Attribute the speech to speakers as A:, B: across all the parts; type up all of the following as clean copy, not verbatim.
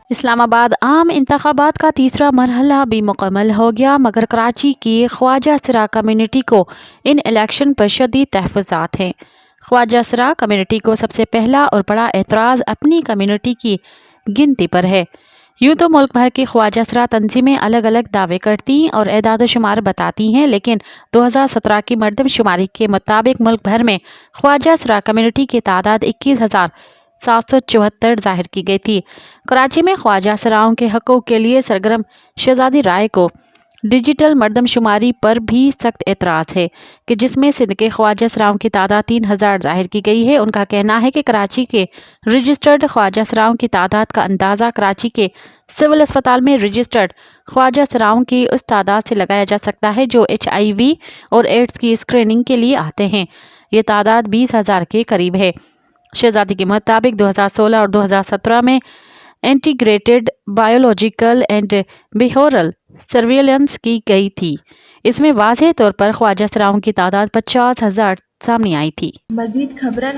A: اسلام آباد عام انتخابات کا تیسرا مرحلہ بھی مکمل ہو گیا، مگر کراچی کی خواجہ سرا کمیونٹی کو ان الیکشن پر شدید تحفظات ہیں۔ خواجہ سرا کمیونٹی کو سب سے پہلا اور بڑا اعتراض اپنی کمیونٹی کی گنتی پر ہے۔ یوں تو ملک بھر کی خواجہ سرا تنظیمیں الگ الگ دعوے کرتی اور اعداد و شمار بتاتی ہیں، لیکن 2017 کی مردم شماری کے مطابق ملک بھر میں خواجہ سرا کمیونٹی کی تعداد 21,774 ظاہر کی گئی تھی۔ کراچی میں خواجہ سراؤں کے حقوق کے لیے سرگرم شہزادی رائے کو ڈیجیٹل مردم شماری پر بھی سخت اعتراض ہے کہ جس میں سندھ کے خواجہ سراؤں کی تعداد 3,000 ظاہر کی گئی ہے۔ ان کا کہنا ہے کہ کراچی کے رجسٹرڈ خواجہ سراؤں کی تعداد کا اندازہ کراچی کے سول اسپتال میں رجسٹرڈ خواجہ سراؤں کی اس تعداد سے لگایا جا سکتا ہے جو HIV اور ایڈز کی اسکریننگ کے لیے آتے ہیں۔ یہ تعداد 20,000 کے قریب ہے۔ شہزادی کے مطابق 2016 اور 2017 میں integrated biological and behavioural surveillance کی گئی تھی۔ اس میں واضح طور پر خواجہ سراؤں کی تعداد 50,000 سامنے آئی تھی۔
B: مزید خبرن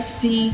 B: HD।